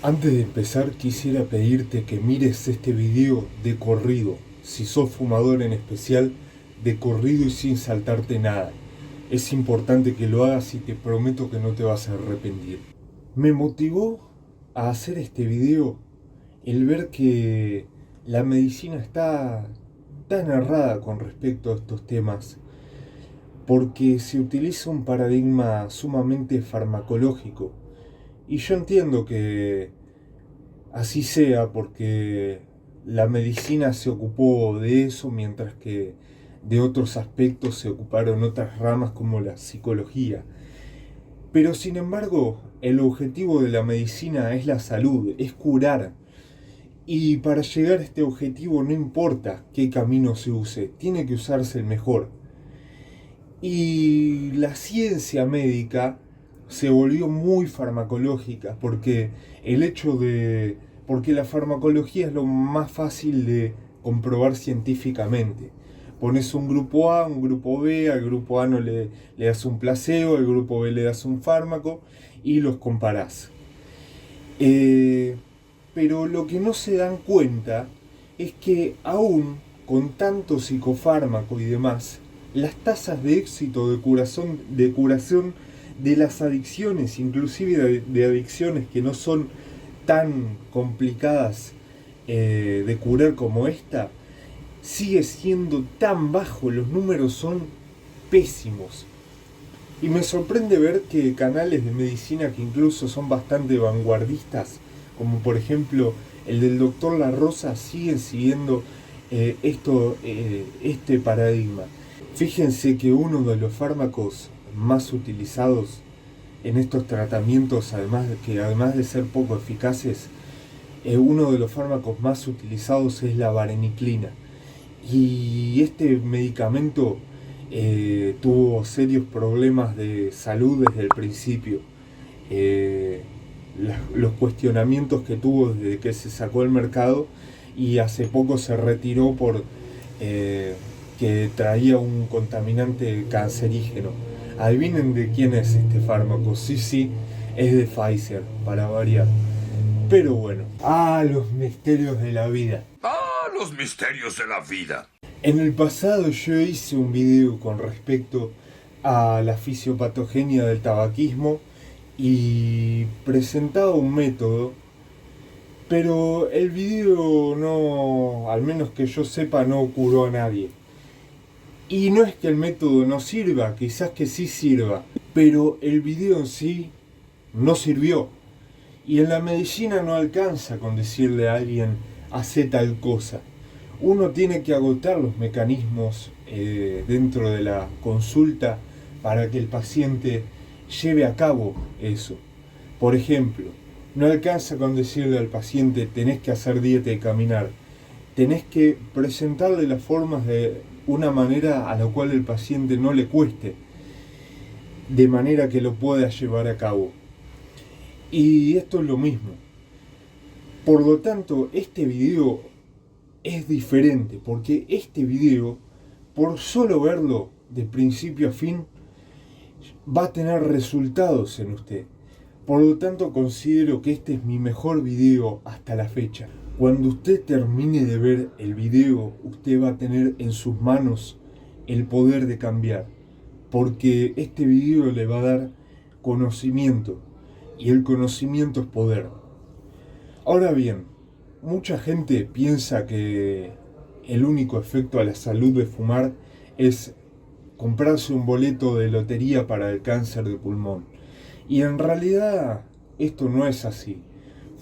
Antes de empezar quisiera pedirte que mires este video de corrido, si sos fumador en especial, de corrido y sin saltarte nada. Es importante que lo hagas y te prometo que no te vas a arrepentir. Me motivó a hacer este video el ver que la medicina está tan errada con respecto a estos temas, porque se utiliza un paradigma sumamente farmacológico. Y yo entiendo que así sea porque la medicina se ocupó de eso, mientras que de otros aspectos se ocuparon otras ramas como la psicología. Pero sin embargo, el objetivo de la medicina es la salud, es curar. Y para llegar a este objetivo no importa qué camino se use, tiene que usarse el mejor. Y la ciencia médica se volvió muy farmacológica porque el hecho de porque la farmacología es lo más fácil de comprobar científicamente. Pones un grupo A, un grupo B, al grupo A no le das un placebo, al grupo B le das un fármaco y los comparás. Eh, pero lo que no se dan cuenta es que aún con tanto psicofármaco y demás, las tasas de éxito de curación de las adicciones, inclusive de adicciones que no son tan complicadas de curar como esta, sigue siendo tan bajo, los números son pésimos. Y me sorprende ver que canales de medicina que incluso son bastante vanguardistas, como por ejemplo el del doctor La Rosa, siguen siguiendo este paradigma. Fíjense que uno de los fármacos más utilizados en estos tratamientos, además de ser poco eficaces, uno de los fármacos más utilizados es la vareniclina. Y este medicamento tuvo serios problemas de salud desde el principio. Eh, los cuestionamientos que tuvo desde que se sacó al mercado, y hace poco se retiró por que traía un contaminante cancerígeno. Adivinen de quién es este fármaco. Sí, es de Pfizer, para variar. Pero bueno, los misterios de la vida. Los misterios de la vida. En el pasado yo hice un video con respecto a la fisiopatogenia del tabaquismo y presentaba un método, pero el video no, al menos que yo sepa, no curó a nadie. Y no es que el método no sirva, quizás que sí sirva, pero el video en sí no sirvió. Y en la medicina no alcanza con decirle a alguien, hace tal cosa. Uno tiene que agotar los mecanismos dentro de la consulta para que el paciente lleve a cabo eso. Por ejemplo, no alcanza con decirle al paciente, tenés que hacer dieta y caminar. Tenés que presentarle las formas de una manera a la cual el paciente no le cueste, de manera que lo pueda llevar a cabo. Y esto es lo mismo. Por lo tanto, este video es diferente, porque este video, por solo verlo de principio a fin, va a tener resultados en usted. Por lo tanto, considero que este es mi mejor video hasta la fecha. Cuando usted termine de ver el video, usted va a tener en sus manos el poder de cambiar, porque este video le va a dar conocimiento, y el conocimiento es poder. Ahora bien, mucha gente piensa que el único efecto a la salud de fumar es comprarse un boleto de lotería para el cáncer de pulmón. Y en realidad esto no es así.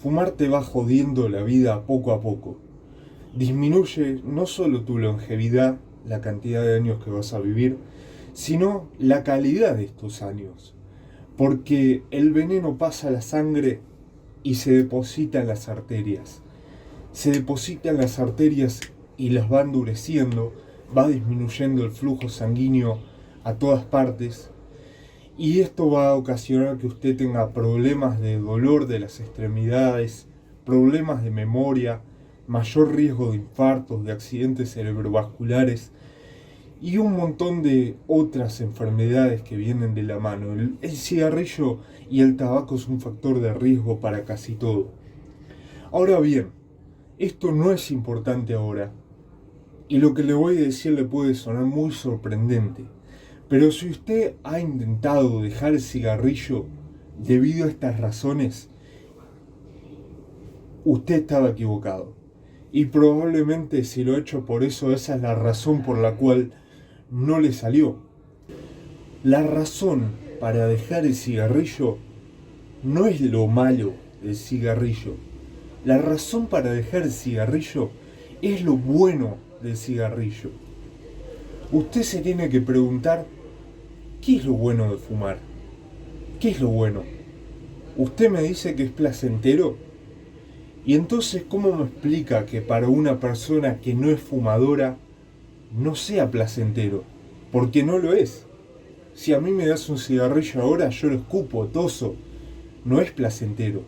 Fumar te va jodiendo la vida poco a poco. Disminuye no solo tu longevidad, la cantidad de años que vas a vivir, sino la calidad de estos años. Porque el veneno pasa a la sangre y se deposita en las arterias. Se deposita en las arterias y las va endureciendo, va disminuyendo el flujo sanguíneo a todas partes. Y esto va a ocasionar que usted tenga problemas de dolor de las extremidades, problemas de memoria, mayor riesgo de infartos, de accidentes cerebrovasculares y un montón de otras enfermedades que vienen de la mano. El cigarrillo y el tabaco es un factor de riesgo para casi todo. Ahora bien, esto no es importante ahora, y lo que le voy a decir le puede sonar muy sorprendente, pero si usted ha intentado dejar el cigarrillo debido a estas razones, usted estaba equivocado. Y probablemente si lo ha hecho por eso, esa es la razón por la cual no le salió. La razón para dejar el cigarrillo no es lo malo del cigarrillo. La razón para dejar el cigarrillo es lo bueno del cigarrillo. Usted se tiene que preguntar, ¿qué es lo bueno de fumar? ¿Qué es lo bueno? Usted me dice que es placentero. Y entonces, ¿cómo me explica que para una persona que no es fumadora no sea placentero? Porque no lo es. Si a mí me das un cigarrillo ahora, yo lo escupo, toso. No es placentero.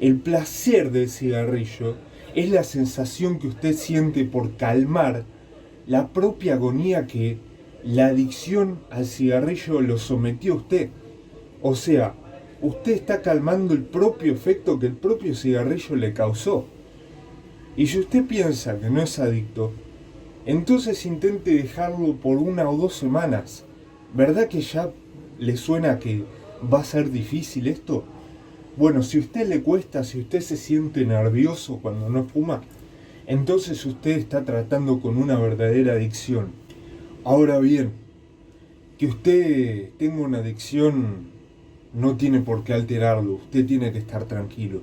El placer del cigarrillo es la sensación que usted siente por calmar la propia agonía que la adicción al cigarrillo lo sometió a usted. O sea, usted está calmando el propio efecto que el propio cigarrillo le causó. Y si usted piensa que no es adicto, entonces intente dejarlo por 1 o 2 semanas. ¿Verdad que ya le suena que va a ser difícil esto? Bueno, si a usted le cuesta, si usted se siente nervioso cuando no fuma, entonces usted está tratando con una verdadera adicción. Ahora bien, que usted tenga una adicción no tiene por qué alterarlo, usted tiene que estar tranquilo.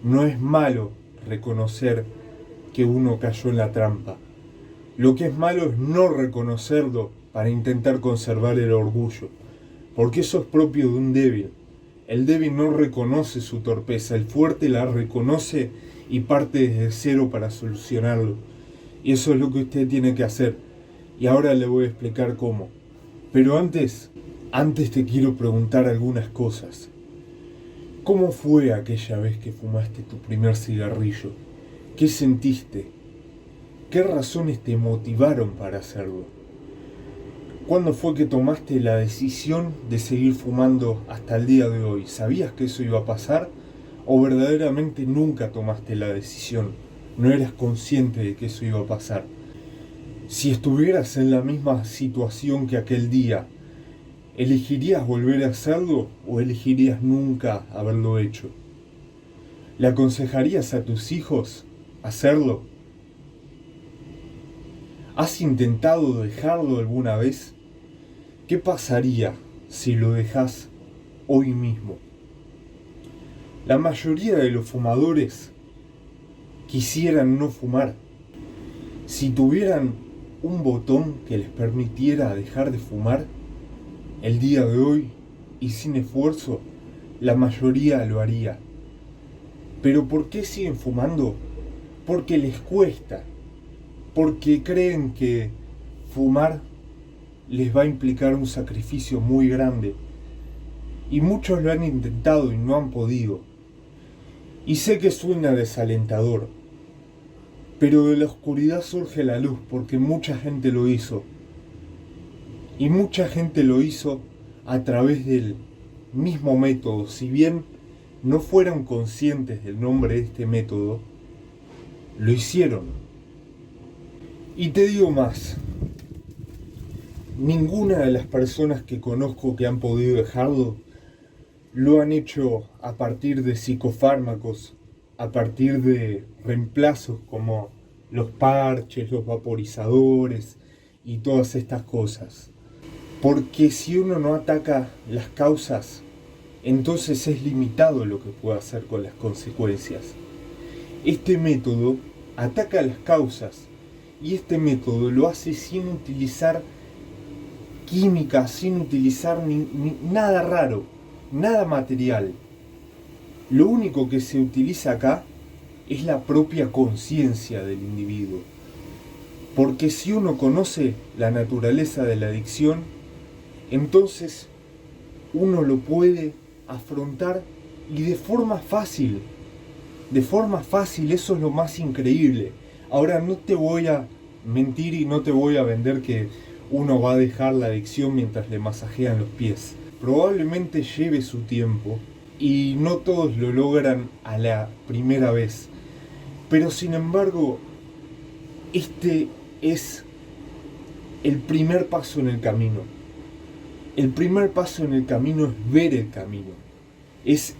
No es malo reconocer que uno cayó en la trampa. Lo que es malo es no reconocerlo para intentar conservar el orgullo, porque eso es propio de un débil. El débil no reconoce su torpeza, el fuerte la reconoce y parte desde cero para solucionarlo. Y eso es lo que usted tiene que hacer. Y ahora le voy a explicar cómo. Pero antes te quiero preguntar algunas cosas. ¿Cómo fue aquella vez que fumaste tu primer cigarrillo? ¿Qué sentiste? ¿Qué razones te motivaron para hacerlo? ¿Cuándo fue que tomaste la decisión de seguir fumando hasta el día de hoy? ¿Sabías que eso iba a pasar? ¿O verdaderamente nunca tomaste la decisión? ¿No eras consciente de que eso iba a pasar? Si estuvieras en la misma situación que aquel día, ¿elegirías volver a hacerlo o elegirías nunca haberlo hecho? ¿Le aconsejarías a tus hijos hacerlo? ¿Has intentado dejarlo alguna vez? ¿Qué pasaría si lo dejas hoy mismo? La mayoría de los fumadores quisieran no fumar. Si tuvieran un botón que les permitiera dejar de fumar, el día de hoy, y sin esfuerzo, la mayoría lo haría. ¿Pero por qué siguen fumando? Porque les cuesta. Porque creen que fumar les va a implicar un sacrificio muy grande. Y muchos lo han intentado y no han podido. Y sé que suena desalentador, pero de la oscuridad surge la luz porque mucha gente lo hizo. Y mucha gente lo hizo a través del mismo método. Si bien no fueron conscientes del nombre de este método, lo hicieron. Y te digo más, ninguna de las personas que conozco que han podido dejarlo lo han hecho a partir de psicofármacos, a partir de reemplazos como los parches, los vaporizadores y todas estas cosas. Porque si uno no ataca las causas, entonces es limitado lo que puede hacer con las consecuencias. Este método ataca las causas y este método lo hace sin utilizar química, sin utilizar nada raro, nada material. Lo único que se utiliza acá es la propia conciencia del individuo. Porque si uno conoce la naturaleza de la adicción, entonces uno lo puede afrontar y de forma fácil. De forma fácil, eso es lo más increíble. Ahora no te voy a mentir y no te voy a vender que uno va a dejar la adicción mientras le masajean los pies. Probablemente lleve su tiempo y no todos lo logran a la primera vez. Pero sin embargo, este es el primer paso en el camino. El primer paso en el camino es ver el camino. Es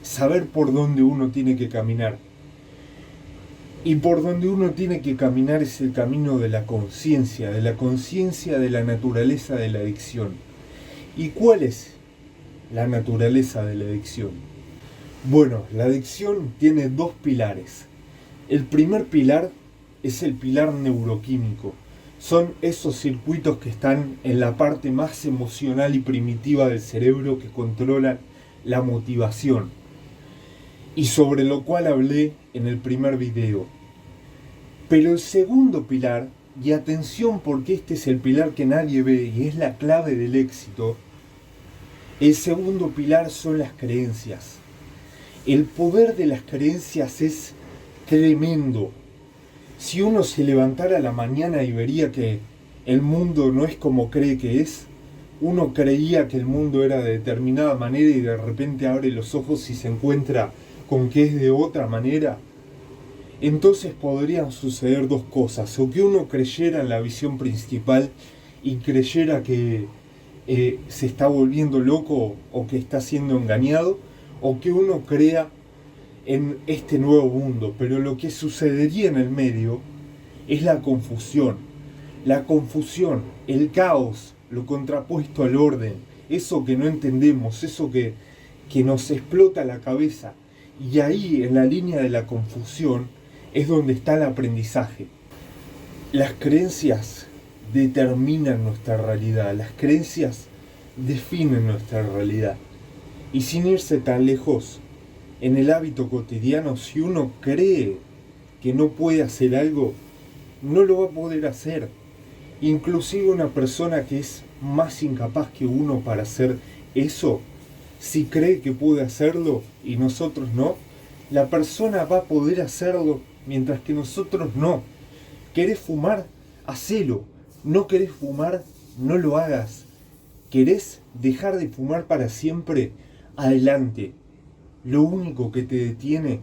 saber por dónde uno tiene que caminar. Y por donde uno tiene que caminar es el camino de la conciencia de la naturaleza de la adicción. ¿Y cuál es la naturaleza de la adicción? Bueno, la adicción tiene dos pilares. El primer pilar es el pilar neuroquímico. Son esos circuitos que están en la parte más emocional y primitiva del cerebro que controlan la motivación. Y sobre lo cual hablé en el primer video. Pero el segundo pilar, y atención porque este es el pilar que nadie ve y es la clave del éxito, el segundo pilar son las creencias. El poder de las creencias es tremendo. Si uno se levantara a la mañana y vería que el mundo no es como cree que es, uno creía que el mundo era de determinada manera y de repente abre los ojos y se encuentra con que es de otra manera, entonces podrían suceder dos cosas: o que uno creyera en la visión principal y creyera que se está volviendo loco o que está siendo engañado, o que uno crea en este nuevo mundo. Pero lo que sucedería en el medio es la confusión, el caos, lo contrapuesto al orden, eso que no entendemos, eso que nos explota la cabeza. Y ahí, en la línea de la confusión, es donde está el aprendizaje. Las creencias determinan nuestra realidad, las creencias definen nuestra realidad. Y sin irse tan lejos, en el hábito cotidiano, si uno cree que no puede hacer algo, no lo va a poder hacer. Inclusive una persona que es más incapaz que uno para hacer eso, si cree que puede hacerlo y nosotros no, la persona va a poder hacerlo mientras que nosotros no. ¿Querés fumar? Hacelo. ¿No querés fumar? No lo hagas. ¿Querés dejar de fumar para siempre? Adelante. Lo único que te detiene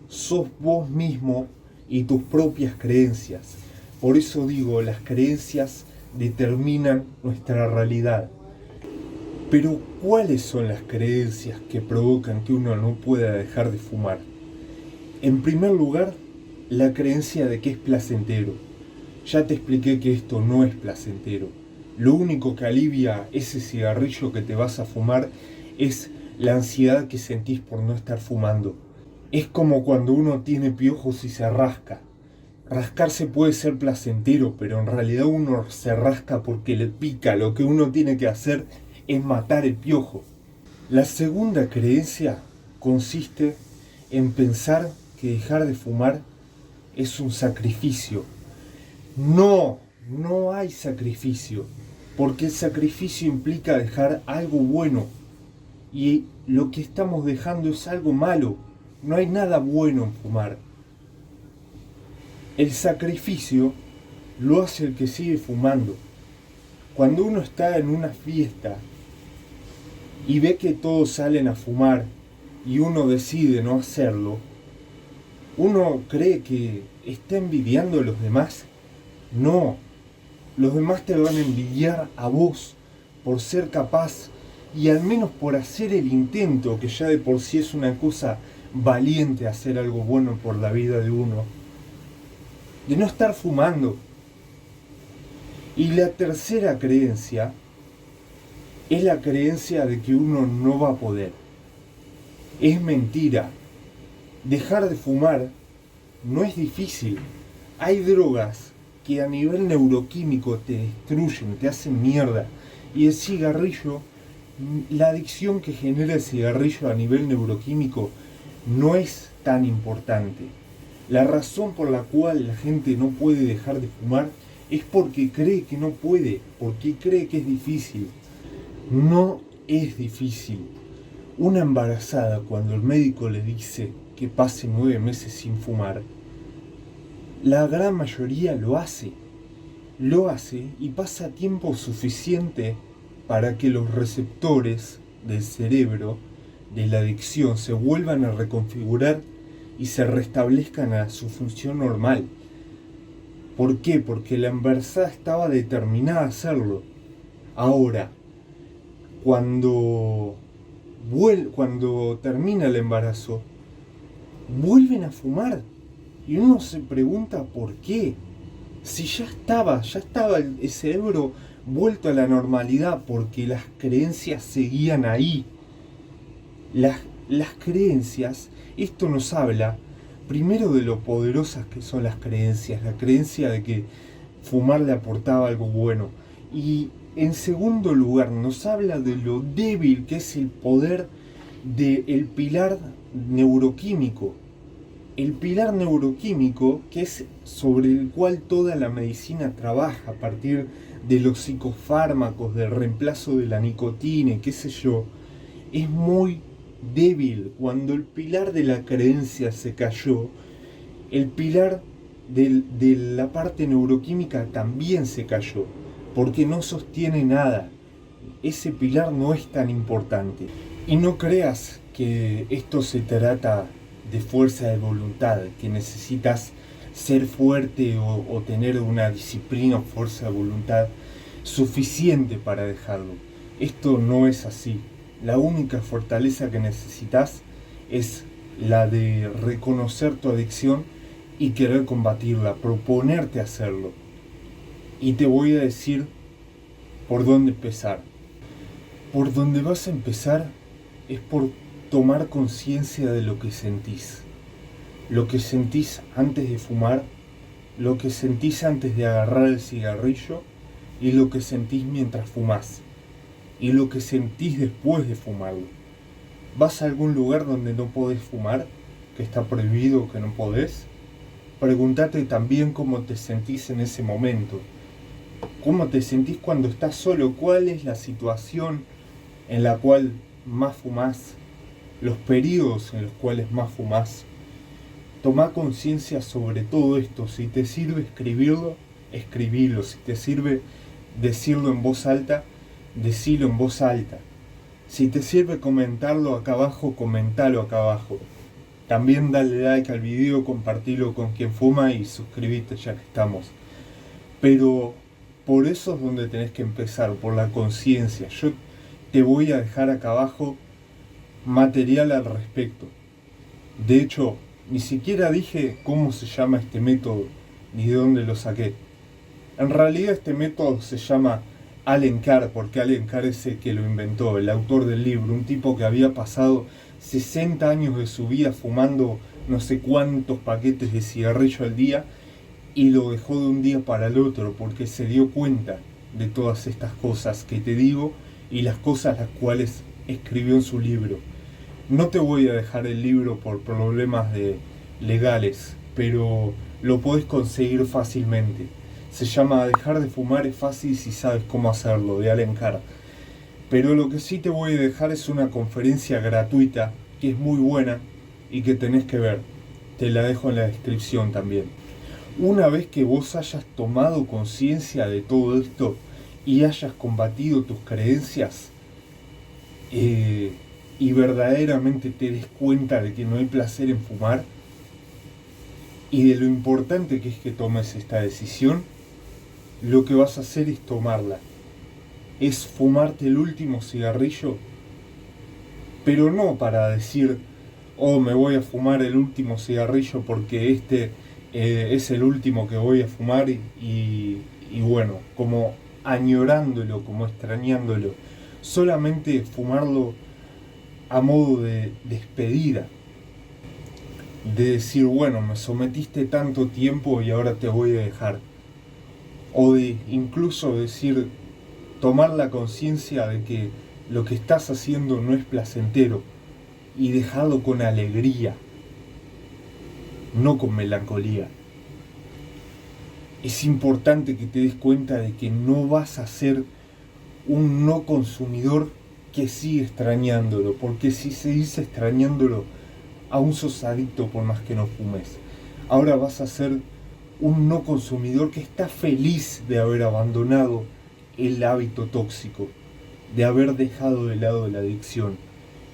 sos vos mismo y tus propias creencias. Por eso digo, las creencias determinan nuestra realidad. Pero ¿cuáles son las creencias que provocan que uno no pueda dejar de fumar? En primer lugar, la creencia de que es placentero. Ya te expliqué que esto no es placentero. Lo único que alivia ese cigarrillo que te vas a fumar es la ansiedad que sentís por no estar fumando. Es como cuando uno tiene piojos y se rasca. Rascarse puede ser placentero, pero en realidad uno se rasca porque le pica. Lo que uno tiene que hacer es matar el piojo. La segunda creencia consiste en pensar que dejar de fumar es un sacrificio. No hay sacrificio, porque el sacrificio implica dejar algo bueno y lo que estamos dejando es algo malo. No hay nada bueno en fumar. El sacrificio lo hace el que sigue fumando. Cuando uno está en una fiesta y ve que todos salen a fumar y uno decide no hacerlo, ¿uno cree que está envidiando a los demás? No, los demás te van a envidiar a vos por ser capaz y al menos por hacer el intento, que ya de por sí es una cosa valiente hacer algo bueno por la vida de uno, de no estar fumando. Y la tercera creencia es la creencia de que uno no va a poder. Es mentira. Dejar de fumar no es difícil. Hay drogas que a nivel neuroquímico te destruyen, te hacen mierda. Y el cigarrillo, la adicción que genera el cigarrillo a nivel neuroquímico no es tan importante. La razón por la cual la gente no puede dejar de fumar es porque cree que no puede, porque cree que es difícil. No es difícil. Una embarazada, cuando el médico le dice que pase 9 meses sin fumar, la gran mayoría lo hace y pasa tiempo suficiente para que los receptores del cerebro de la adicción se vuelvan a reconfigurar y se restablezcan a su función normal. ¿Por qué? Porque la embarazada estaba determinada a hacerlo. Ahora, cuando termina el embarazo, vuelven a fumar. Y uno se pregunta por qué. Si ya estaba el cerebro vuelto a la normalidad, porque las creencias seguían ahí. Las creencias, esto nos habla primero de lo poderosas que son las creencias, la creencia de que fumar le aportaba algo bueno. Y en segundo lugar nos habla de lo débil que es el poder del pilar neuroquímico. El pilar neuroquímico, que es sobre el cual toda la medicina trabaja a partir de los psicofármacos, del reemplazo de la nicotina, qué sé yo, es muy débil. Cuando el pilar de la creencia se cayó, el pilar de la parte neuroquímica también se cayó, porque no sostiene nada. Ese pilar no es tan importante. Y no creas que esto se trata de fuerza de voluntad, que necesitas ser fuerte o tener una disciplina o fuerza de voluntad suficiente para dejarlo. Esto no es así. La única fortaleza que necesitas es la de reconocer tu adicción y querer combatirla, proponerte hacerlo. Y te voy a decir por dónde empezar. Por donde vas a empezar es por tomar conciencia de lo que sentís. Lo que sentís antes de fumar, lo que sentís antes de agarrar el cigarrillo y lo que sentís mientras fumás. Y lo que sentís después de fumarlo. ¿Vas a algún lugar donde no podés fumar? ¿Que está prohibido, que no podés? Pregúntate también cómo te sentís en ese momento. ¿Cómo te sentís cuando estás solo? ¿Cuál es la situación en la cual más fumás? Los periodos en los cuales más fumás. Tomá conciencia sobre todo esto. Si te sirve escribirlo, escribilo. Si te sirve decirlo en voz alta, decilo en voz alta. Si te sirve comentarlo acá abajo, comentalo acá abajo. También dale like al video, compartilo con quien fuma y suscríbete ya que estamos. Pero por eso es donde tenés que empezar, por la conciencia. Yo te voy a dejar acá abajo material al respecto. De hecho, ni siquiera dije cómo se llama este método, ni de dónde lo saqué. En realidad este método se llama Allen Carr, porque Allen Carr es el que lo inventó, el autor del libro, un tipo que había pasado 60 años de su vida fumando no sé cuántos paquetes de cigarrillo al día y lo dejó de un día para el otro porque se dio cuenta de todas estas cosas que te digo y las cosas las cuales escribió en su libro. No te voy a dejar el libro por problemas legales, pero lo podés conseguir fácilmente. Se llama Dejar de fumar es fácil si sabes cómo hacerlo, de Allen Carr. Pero lo que sí te voy a dejar es una conferencia gratuita que es muy buena y que tenés que ver. Te la dejo en la descripción también. Una vez que vos hayas tomado conciencia de todo esto y hayas combatido tus creencias y verdaderamente te des cuenta de que no hay placer en fumar y de lo importante que es que tomes esta decisión, lo que vas a hacer es tomarla. Es fumarte el último cigarrillo, pero no para decir, oh, me voy a fumar el último cigarrillo porque este es el último que voy a fumar y bueno, como añorándolo, como extrañándolo. Solamente fumarlo a modo de despedida. De decir, bueno, me sometiste tanto tiempo y ahora te voy a dejar. O de incluso decir, tomar la conciencia de que lo que estás haciendo no es placentero y dejarlo con alegría, no con melancolía. Es importante que te des cuenta de que no vas a ser un no consumidor que sigue extrañándolo, porque si seguís extrañándolo, aún sos adicto por más que no fumes. Ahora vas a ser un no consumidor que está feliz de haber abandonado el hábito tóxico, de haber dejado de lado la adicción.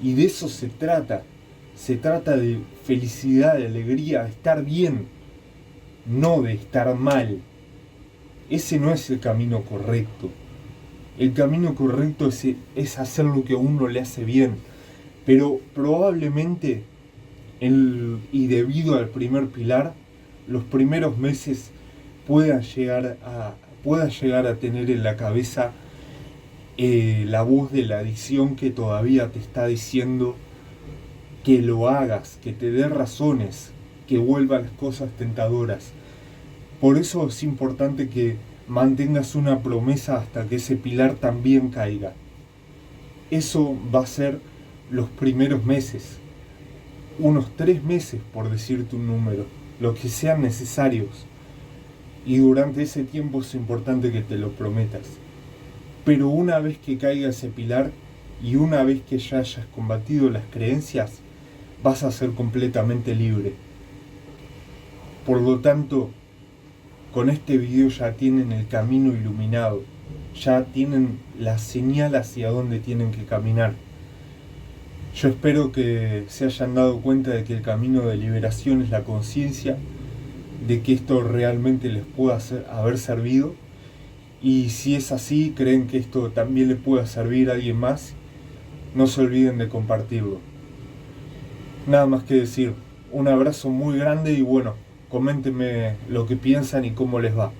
Y de eso se trata. Se trata de felicidad, de alegría, de estar bien, no de estar mal. Ese no es el camino correcto. El camino correcto es hacer lo que a uno le hace bien. Pero probablemente, y debido al primer pilar, los primeros meses pueda llegar a tener en la cabeza la voz de la adicción que todavía te está diciendo que lo hagas, que te dé razones, que vuelvan las cosas tentadoras. Por eso es importante que mantengas una promesa hasta que ese pilar también caiga. Eso va a ser los primeros meses, unos 3 meses por decirte un número, los que sean necesarios. Y durante ese tiempo es importante que te lo prometas. Pero una vez que caiga ese pilar y una vez que ya hayas combatido las creencias, vas a ser completamente libre. Por lo tanto, con este video ya tienen el camino iluminado, ya tienen la señal hacia dónde tienen que caminar. Yo espero que se hayan dado cuenta de que el camino de liberación es la conciencia, de que esto realmente les pueda haber servido, y si es así, creen que esto también le pueda servir a alguien más, no se olviden de compartirlo. Nada más que decir, un abrazo muy grande y bueno, coméntenme lo que piensan y cómo les va.